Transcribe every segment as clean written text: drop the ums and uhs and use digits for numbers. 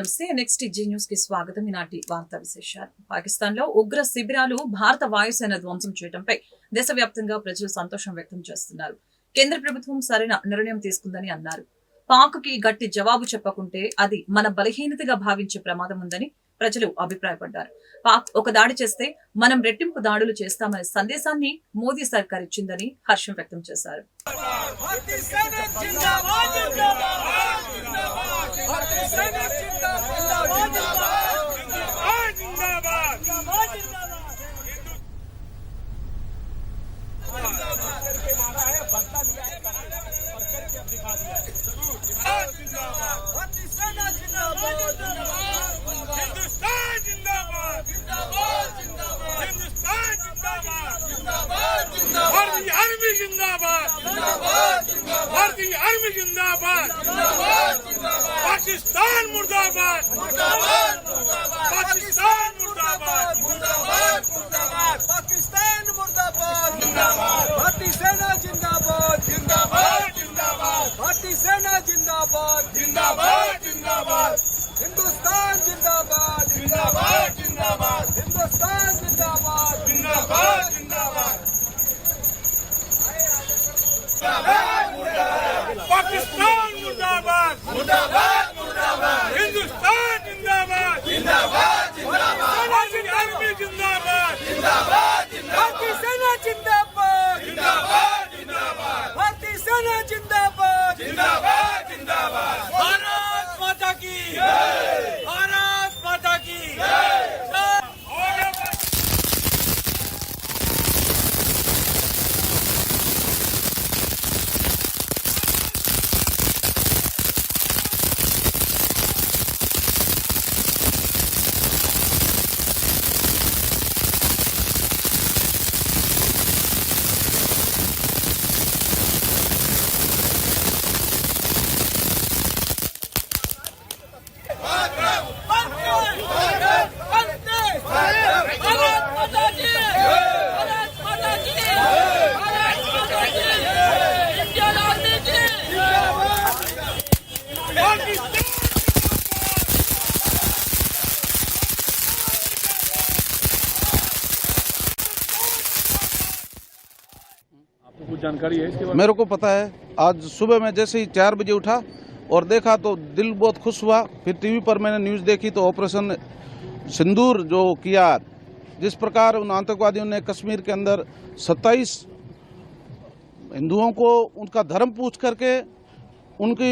నమస్తే next G news కి స్వాగతం. ఈనాటి వార్తా విశేషాలు. పాకిస్తాన్ లో ఉగ్ర శిబిరాలు భారత వాయుసేన ధ్వంసం చేయడంపై దేశవ్యాప్తంగా ప్రజలు సంతోషం వ్యక్తం చేస్తున్నారు. కేంద్ర ప్రభుత్వం సరైన నిర్ణయం తీసుకుందని అన్నారు. పాక్ కి గట్టి జవాబు చెప్పకుంటే అది మన బలహీనతగా భావించే ప్రమాదం ఉందని ప్రజలు అభిప్రాయపడ్డారు. పాక్ ఒక దాడి చేస్తే మనం రెట్టింపు దాడులు చేస్తామనే సందేశాన్ని మోదీ సర్కార్ ఇచ్చిందని హర్షం వ్యక్తం చేశారు. भारतीय आर्मी जिंदाबाद, पाकिस्तान मुर्दाबाद, पाकिस्तान मुर्दाबाद, पाकिस्तान मुर्दाबाद, भारतीय सेना जिंदाबाद, जिंदाबाद, भारतीय सेना जिंदाबाद, जिंदाबाद, हिंदुस्तान जिंदाबाद, जिंदाबाद, हिंदुस्तान जिंदाबाद, जिंदाबाद, पाकिस्तान मुर्दाबाद, हिंदुस्तान जिंदाबाद, भारतीय आर्मी जिंदाबाद, भारतीय सेना जिंदाबाद, भारतीय सेना जिंदाबाद, भारत माता की, भारत माता की। जानकारी है इसके बारे में? मेरे को पता है। आज सुबह में जैसे ही 4 बजे उठा और देखा तो दिल बहुत खुश हुआ। फिर टीवी पर मैंने न्यूज़ देखी तो ऑपरेशन सिंदूर जो किया, जिस प्रकार उन आतंकवादियों ने कश्मीर के अंदर 27 हिंदुओं को उनका धर्म पूछ करके उनकी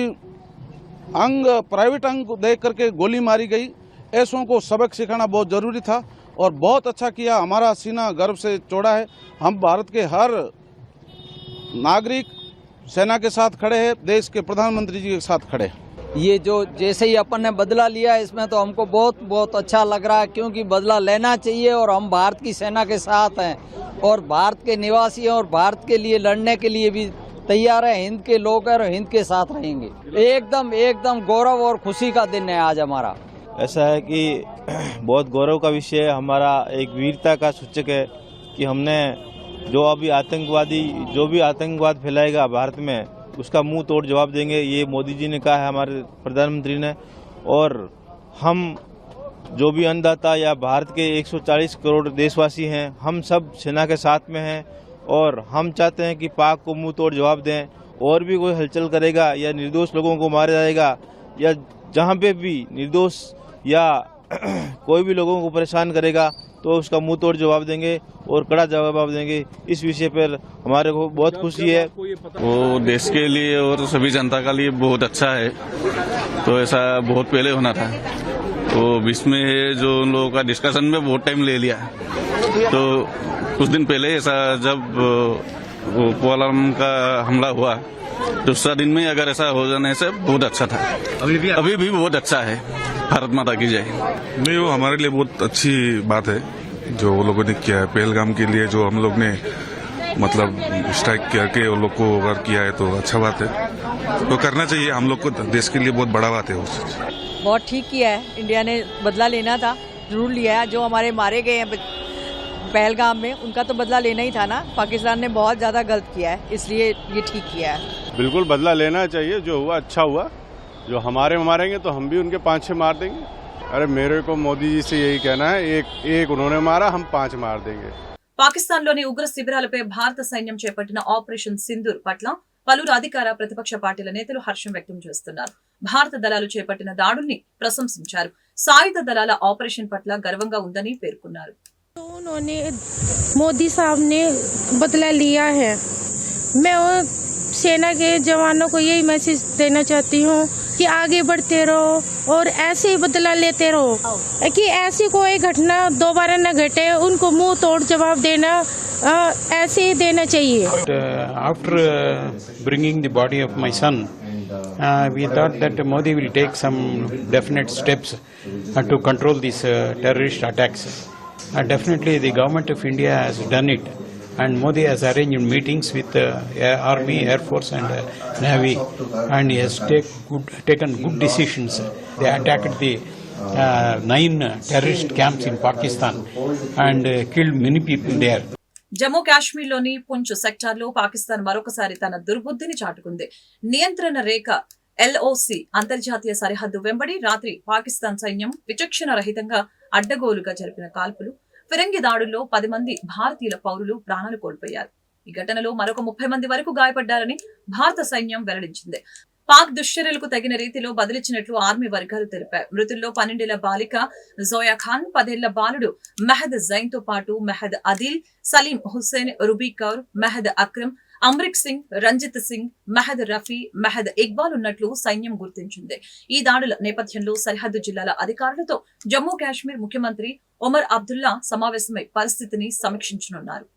प्राइवेट अंग देख करके गोली मारी गई। ऐसों को सबक सिखाना बहुत ज़रूरी था और बहुत अच्छा किया। हमारा सीना गर्व से चौड़ा है। हम भारत के हर नागरिक सेना के साथ खड़े हैं, देश के प्रधानमंत्री जी के साथ खड़े हैं। ये जो जैसे ही अपन ने बदला लिया इसमें तो हमको बहुत बहुत अच्छा लग रहा है, क्योंकि बदला लेना चाहिए और हम भारत की सेना के साथ हैं और भारत के निवासी हैं और भारत के लिए लड़ने के लिए भी तैयार हैं। हिंद के लोग हैं और हिंद के साथ रहेंगे। एकदम गौरव और खुशी का दिन है आज हमारा। ऐसा है कि बहुत गौरव का विषय है, हमारा एक वीरता का सूचक है कि हमने जो भी आतंकवाद फैलाएगा भारत में उसका मुंह तोड़ जवाब देंगे। ये मोदी जी ने कहा है, हमारे प्रधानमंत्री ने। और हम जो भी अन्नदाता या भारत के 140 करोड़ देशवासी हैं, हम सब सेना के साथ में हैं और हम चाहते हैं कि पाक को मुंह तोड़ जवाब दें। और भी कोई हलचल करेगा या निर्दोष लोगों को मारा जाएगा या जहाँ पे भी निर्दोष या कोई भी लोगों को परेशान करेगा तो उसका मुंह तोड़ जवाब देंगे और कड़ा जवाब देंगे। इस विषय पर हमारे को बहुत खुशी है। वो देश के लिए और सभी जनता का लिए बहुत अच्छा है। तो ऐसा बहुत पहले होना था। तो बीच में जो उन लोगों का डिस्कशन में बहुत टाइम ले लिया। तो कुछ दिन पहले ऐसा जब पुलवामा का हमला हुआ, दूसरा दिन में अगर ऐसा हो जाने से बहुत अच्छा था। अभी भी बहुत अच्छा है। भारत माता की जय। नहीं, वो हमारे लिए बहुत अच्छी बात है जो वो लोगों ने किया है। पहलगाम के लिए जो हम लोग ने मतलब स्ट्राइक करके वो लोग को अगर किया है तो अच्छा बात है, तो करना चाहिए। हम लोग को देश के लिए बहुत बड़ा बात है। बहुत ठीक किया है। इंडिया ने बदला लेना था, जरूर लिया है। जो हमारे मारे गए हैं पहलगाम में, उनका तो बदला लेना ही था ना। पाकिस्तान ने बहुत ज़्यादा गलत किया है, इसलिए ये ठीक किया है। बिल्कुल बदला लेना चाहिए। जो हुआ अच्छा हुआ जो हमारे मारेंगे तो हम भी उनके 5-6 मार देंगे। अरे मेरे को मोदी जी से यही कहना है, एक उन्होंने मारा, हम 5 मार देंगे। పాకిస్తాన్లోని ఉగ్ర శిబిరాలపై భారత సైన్యం చేపట్టిన ఆపరేషన్ సింధూర్ పట్ల పలువురు అధికార ప్రతిపక్ష పార్టీల నేతలు హర్షం వ్యక్తం చేస్తున్నారు. భారత దళాలు చేపట్టిన దాడుల్ని ప్రశంసించారు. సాయుధ దళాల ఆపరేషన్ పట్ల గర్వంగా ఉందని పేర్కొన్నారు. उन्होंने मोदी साहब ने बदला लिया है। मैं सेना के जवानों को यही मैसेज देना चाहती हूँ कि आगे बढ़ते रहो और ऐसे ही बदला लेते रहो कि ऐसी कोई घटना दोबारा न घटे। उनको मुंह तोड़ जवाब देना ऐसे ही देना चाहिए। After bringing the body of my son, we thought that Modi will take some definite steps to control these terrorist attacks. Definitely the government of India has done it, and Modi has arranged meetings with Army, Air Force and Navy, and he has taken good decisions. They attacked the 9 terrorist camps in Pakistan and killed many people there. Jammu కాశ్మీర్లోని పుంచ్ సెక్టార్లో పాకిస్తాన్ మరొకసారి తన దుర్బుద్ధిని చాటుకుంది. నియంత్రణ రేఖ LOC అంతర్జాతీయ సరిహద్దు వెంబడి రాత్రి పాకిస్తాన్ సైన్యం విచక్షణ రహితంగా అడ్డగోలుగా జరిపిన కాల్పులు, ఫిరంగి దాడుల్లో 10 మంది భారతీయుల పౌరులు ప్రాణాలు కోల్పోయారు. ఈ ఘటనలో మరొక 30 మంది వరకు గాయపడ్డారని భారత సైన్యం వెల్లడించింది. పాక్ దుశ్చర్యలకు తగిన రీతిలో బదిలిచ్చినట్లు ఆర్మీ వర్గాలు తెలిపాయి. మృతుల్లో 12 ఏళ్ల బాలిక జోయా ఖాన్, 10 ఏళ్ల బాలుడు మెహద్ జైన్ తో పాటు మెహద్ అదిల్, సలీం హుస్సేన్, రుబీ కౌర్, మెహద్ అక్రమ్, అమ్రిక్ సింగ్, రంజిత్ సింగ్, మెహద్ రఫీ, మెహద్ ఇక్బాల్ ఉన్నట్లు సైన్యం గుర్తించింది. ఈ దాడుల నేపథ్యంలో సరిహద్దు జిల్లాల అధికారులతో జమ్మూ కాశ్మీర్ ముఖ్యమంత్రి ఒమర్ అబ్దుల్లా సమావేశమై పరిస్థితిని సమీక్షించనున్నారు.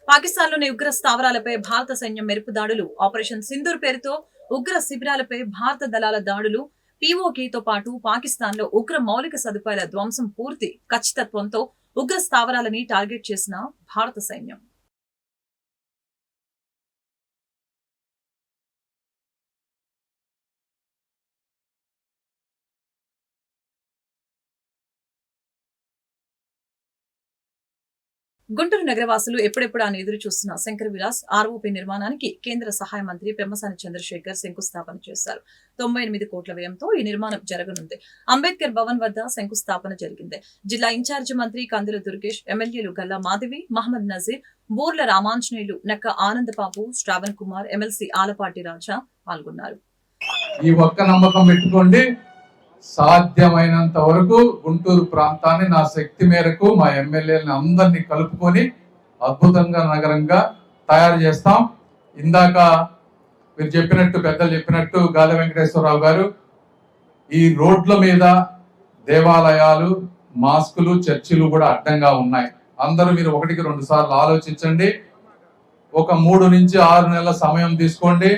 పాకిస్తాన్లోని ఉగ్ర స్థావరాలపై భారత సైన్యం మెరుపు దాడులు, ఆపరేషన్ సింధూర్ పేరుతో ఉగ్ర శిబిరాలపై భారత దళాల దాడులు, POKతో పాటు పాకిస్తాన్లో ఉగ్ర మౌలిక సదుపాయాల ధ్వంసం పూర్తి ఖచ్చితత్వంతో ఉగ్ర స్థావరాలని టార్గెట్ చేసిన భారత సైన్యం. గుంటూరు నగరవాసులు ఎప్పుడెప్పుడు అని ఎదురు చూస్తున్న శంకర్ విలాస్ ROP నిర్మాణానికి కేంద్ర సహాయ మంత్రి పెమ్మసాని చంద్రశేఖర్ శంకుస్థాపన చేశారు. 98 కోట్ల వ్యయంతో ఈ నిర్మాణం జరగనుంది. అంబేద్కర్ భవన్ వద్ద శంకుస్థాపన జరిగింది. జిల్లా ఇన్ఛార్జి మంత్రి కందుల దుర్గేష్, ఎమ్మెల్యేలు గల్లా మాధవి, మహమ్మద్ నజీర్, బూర్ల రామాంజనేయులు, నక్క ఆనందబాబు, శ్రావణ్ కుమార్, ఎమ్మెల్సీ ఆలపాటి రాజా పాల్గొన్నారు. ఈ ఒక్క నమ్మకం పెట్టుకోండి, సాధ్యమైనంత వరకు గుంటూరు ప్రాంతాన్ని నా శక్తి మేరకు మా ఎమ్మెల్యేలను అందరినీ కలుపుకొని అద్భుతంగా నగరంగా తయారు చేస్తాం. ఇందాక మీరు చెప్పినట్టు, పెద్దలు చెప్పినట్టు, గాలి వెంకటేశ్వరరావు గారు, ఈ రోడ్ల మీద దేవాలయాలు, మాస్కులు, చర్చిలు కూడా అడ్డంగా ఉన్నాయి. అందరూ మీరు 1-2 సార్లు ఆలోచించండి. ఒక 3 నుంచి 6 నెలల సమయం తీసుకోండి.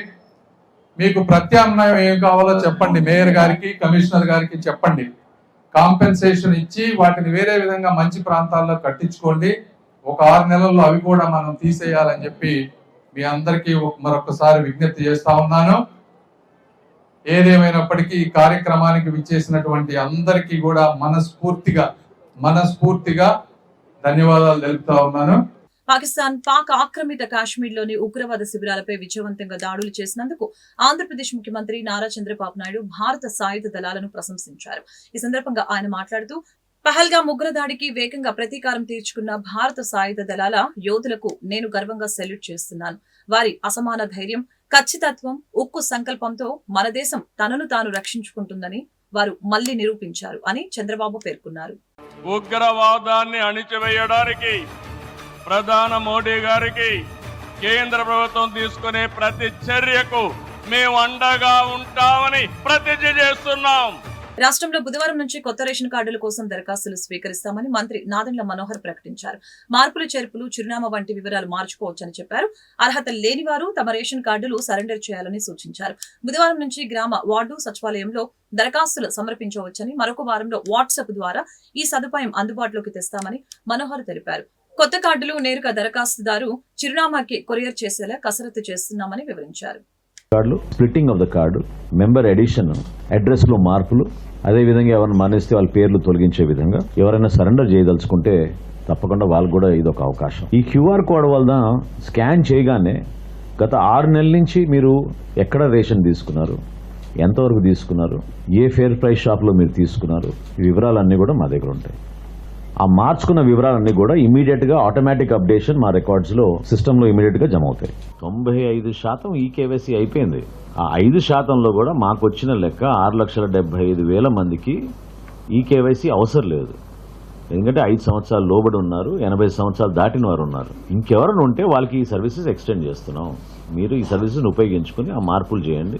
మీకు ప్రత్యామ్నాయం ఏం కావాలో చెప్పండి, మేయర్ గారికి, కమిషనర్ గారికి చెప్పండి. కాంపెన్సేషన్ ఇచ్చి వాటిని వేరే విధంగా మంచి ప్రాంతాల్లో కట్టించుకోండి. ఒక 6 నెలల్లో అవి కూడా మనం తీసేయాలని చెప్పి మీ అందరికీ మరొకసారి విజ్ఞప్తి చేస్తా ఉన్నాను. ఏదేమైనప్పటికీ ఈ కార్యక్రమానికి విచ్చేసినటువంటి అందరికీ కూడా మనస్ఫూర్తిగా ధన్యవాదాలు తెలుపుతా ఉన్నాను. పాక్ ఆక్రమిత కాశ్మీర్లోని ఉగ్రవాద శిబిరాలపై విజయవంతంగా దాడులు చేసినందుకు ఆంధ్రప్రదేశ్ ముఖ్యమంత్రి నారా చంద్రబాబు నాయుడు భారత సాయుధ దళాలను ప్రశంసించారు. ఈ సందర్భంగా ఆయన మాట్లాడుతూ, పహల్గామ్ ఉగ్రదాడికి వేగంగా ప్రతీకారం తీర్చుకున్న భారత సాయుధ దళాల యోధులకు నేను గర్వంగా సెల్యూట్ చేస్తున్నాను. వారి అసమాన ధైర్యం, ఖచ్చితత్వం, ఉక్కు సంకల్పంతో మన దేశం తనను తాను రక్షించుకుంటుందని వారు మళ్లీ నిరూపించారు అని చంద్రబాబు పేర్కొన్నారు. ఉగ్రవాదాన్ని అణిచివేయడానికి ప్రధాని మోడీ గారికి కేంద్ర ప్రభుత్వం తీసుకునే ప్రతి చర్యకు మేము అండగా ఉంటామని ప్రతిజ్ఞ చేస్తున్నాం. రాష్ట్రంలో బుధవారం నుంచి కొత్త రేషన్ కార్డుల కోసం దరఖాస్తులు స్వీకరిస్తామని మంత్రి నాదెండ్ల మనోహర్ ప్రకటించారు. మార్పులు, చేర్పులు, చిరునామా వంటి వివరాలు మార్చుకోవచ్చని చెప్పారు. అర్హత లేని వారు తమ రేషన్ కార్డులు సరెండర్ చేయాలని సూచించారు. బుధవారం నుంచి గ్రామ, వార్డు సచివాలయంలో దరఖాస్తులు సమర్పించవచ్చని, మరొక వారంలో వాట్సాప్ ద్వారా ఈ సదుపాయం అందుబాటులోకి తెస్తామని మనోహర్ తెలిపారు. కొత్త కార్డులు నేరుగా దరఖాస్తుదారు చిరునామాకి కొరియర్ చేసేలా కసరత్తు చేస్తున్నామని వివరించారు. కార్డులు, splitting of the card, member edition, address లో మార్పులు, అదేవిధంగా ఎవరైనా మరణిస్తే వాళ్ళ పేర్లు తొలగించే విధంగా ఎవరైనా సరెండర్ చేయదలుచుకుంటే తప్పకుండా వాళ్ళకు కూడా ఇదొక అవకాశం. ఈ క్యూఆర్ కోడ్ వల్ల స్కాన్ చేయగానే గత 6 నెలల నుంచి మీరు ఎక్కడ రేషన్ తీసుకున్నారు, ఎంతవరకు తీసుకున్నారు, ఏ ఫేర్ ప్రైస్ షాప్లో మీరు తీసుకున్నారు, ఈ వివరాలన్నీ కూడా మా దగ్గర ఉంటాయి. ఆ మార్చుకున్న వివరాలన్నీ కూడా ఇమీడియట్గా ఆటోమేటిక్ అప్డేషన్ మా రికార్డ్స్లో సిస్టంలో ఇమీడియట్గా జమ అవుతాయి. 95% ఈకేవైసీ అయిపోయింది. ఆ 5%లో కూడా మాకు వచ్చిన లెక్క 6,75,000 మందికి ఈకేవైసీ అవసరం లేదు. ఎందుకంటే 5 సంవత్సరాలు లోబడి ఉన్నారు, 80 సంవత్సరాలు దాటిన వారు ఉన్నారు. ఇంకెవరైనా ఉంటే వాళ్ళకి ఈ సర్వీసెస్ ఎక్స్టెండ్ చేస్తున్నాం. మీరు ఈ సర్వీసెస్ని ఉపయోగించుకుని ఆ మార్పులు చేయండి.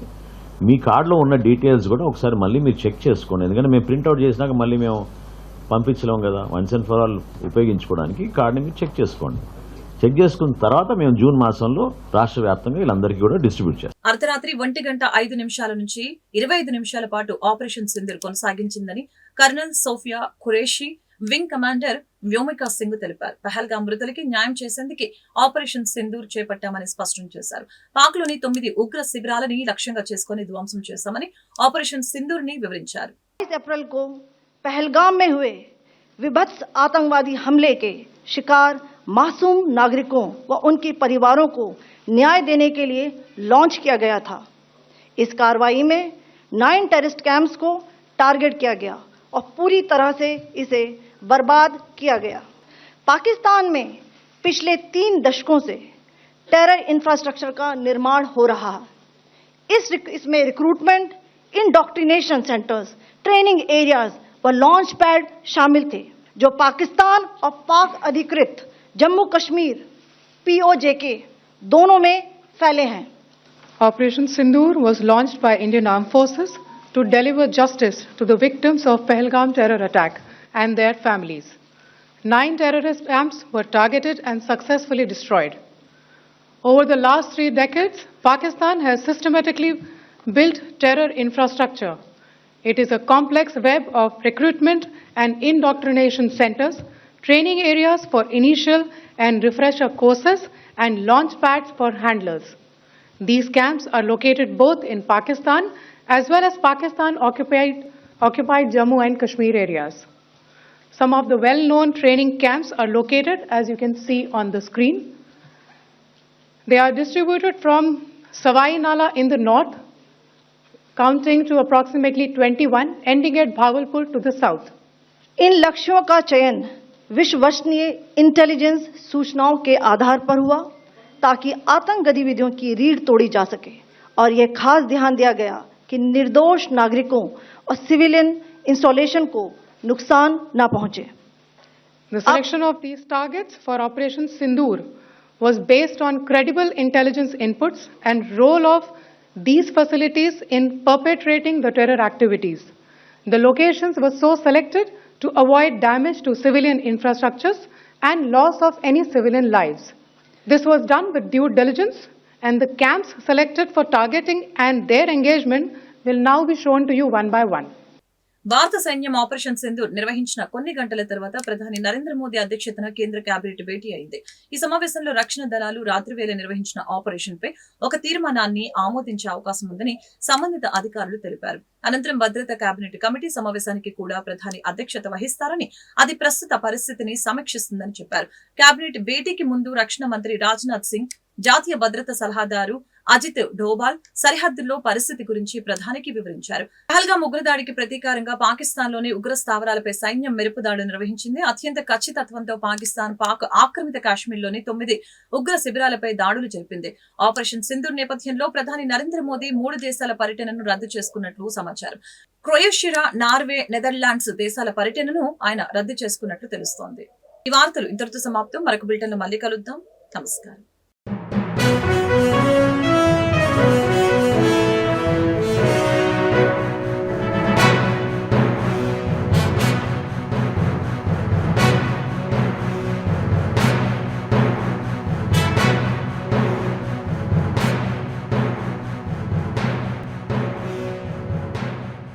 మీ కార్డులో ఉన్న డీటెయిల్స్ కూడా ఒకసారి మళ్ళీ మీరు చెక్ చేసుకోండి. ఎందుకంటే మేము ప్రింట్అవుట్ చేసినాక మళ్ళీ మేము పంపించలేం కదా. వన్స్ అండ్ ఫర్ ఆల్ ఉపయోగించుకోవడానికి కార్డుని మీరు చెక్ చేసుకోండి. చెక్ చేసుకున్న తర్వాత మేము జూన్ మాసంలో రాష్ట్ర వ్యాప్తంగా వీళ్ళందరికీ కూడా డిస్ట్రిబ్యూట్ చేస్తాం. అర్ధరాత్రి 1:05 నుంచి 25 నిమిషాల పాటు ఆపరేషన్ సింధూర్ కొనసాగించిందని colonel Sofiya Qureshi wing commander Vyomika Singh తెలిపారు. పహల్గాం మృతులకి న్యాయం చేసేందుకు ఆపరేషన్ సింధూర్ చేపట్టామని స్పష్టం చేశారు. పాక్లోని 9 ఉగ్ర శిబిరాలని లక్ష్యంగా చేసుకుని ధ్వంసం చేశామని ఆపరేషన్ సింధూర్ ని వివరించారు. अप्रैल को पहलगाम में हुए विभत्स आतंकवादी हमले के शिकार मासूम नागरिकों व उनके परिवारों को न्याय देने के लिए लॉन्च किया गया था. इस कार्रवाई में 9 टेररिस्ट कैंप्स को टारगेट किया गया और पूरी तरह से इसे बर्बाद किया गया. पाकिस्तान में पिछले 3 दशकों से टेरर इंफ्रास्ट्रक्चर का निर्माण हो रहा है. इसमें recruitment, indoctrination centres, training areas व लॉन्च पैड शामिल थे जो पाकिस्तान और पाक अधिकृत जम्मू कश्मीर POJK दोनों में फैले हैं. Operation Sindoor was launched by Indian Armed Forces to deliver justice to the victims of Pahalgam terror attack and their families. 9 terrorist camps were targeted and successfully destroyed. Over the last 3 decades, Pakistan has systematically built terror infrastructure. It is a complex web of recruitment and indoctrination centers, training areas for initial and refresher courses, and launch pads for handlers. These camps are located both in Pakistan as well as Pakistan-occupied Jammu and Kashmir areas. Some of the well-known training camps are located, as you can see on the screen. They are distributed from Savai Nala in the north, counting to approximately 21, ending at Bhagalpur to the south. इन लक्ष्यों का चयन विश्वसनीय intelligence सूचनाओं के आधार पर हुआ ताकि आतंक गतिविधियों की रीढ़ तोड़ी जा सके और यह खास ध्यान दिया गया कि निर्दोष नागरिकों और सिविलियन इंस्टॉलेशन को नुकसान न पहुंचे. The selection of these targets for Operation Sindoor was based on credible intelligence inputs and role of these facilities in perpetrating the terror activities. The locations were so selected to avoid damage to civilian infrastructures and loss of any civilian lives. This was done with due diligence, and the camps selected for targeting and their engagement will now be shown to you one by one. భారత సైన్యం operation Sindoor నిర్వహించిన కొన్ని గంటల తర్వాత ప్రధాని నరేంద్ర మోదీ అధ్యక్షతన కేంద్ర cabinet భేటీ అయింది. ఈ సమావేశంలో రక్షణ దళాలు రాత్రివేళ నిర్వహించిన ఆపరేషన్ పై ఒక తీర్మానాన్ని ఆమోదించే అవకాశం ఉందని సంబంధిత అధికారులు తెలిపారు. అనంతరం భద్రతా కేబినెట్ కమిటీ సమావేశానికి కూడా ప్రధాని అధ్యక్షత వహిస్తారని, అది ప్రస్తుత పరిస్థితిని సమీక్షిస్తుందని చెప్పారు. కేబినెట్ భేటీకి ముందు రక్షణ మంత్రి రాజ్నాథ్ సింగ్, జాతీయ భద్రతా సలహాదారు అజిత్ డోబాల్ సరిహద్దుల్లో పరిస్థితి గురించి ప్రధానికి వివరించారు. పహల్గాం ఉగ్రదాడికి ప్రతీకారంగా పాకిస్తాన్లోని ఉగ్ర స్థావరాలపై సైన్యం మెరుపుదాడులు నిర్వహించింది. అత్యంత ఖచ్చితత్వంతో పాక్ ఆక్రమిత కాశ్మీర్లోని 9 ఉగ్ర శిబిరాలపై దాడులు జరిపింది. ఆపరేషన్ సింధూర్ నేపథ్యంలో ప్రధాని నరేంద్ర మోదీ 3 దేశాల పర్యటనను రద్దు చేసుకున్నట్లు సమాచారం. క్రొయేషియా, నార్వే, నెదర్లాండ్స్ దేశాల పర్యటనను ఆయన రద్దు చేసుకున్నట్లు తెలుస్తోంది. ఈ వార్తలు ఇంతటితో సమాప్తం. మరొక బులెటిన్లో మళ్ళీ కలుద్దాం. నమస్కారం.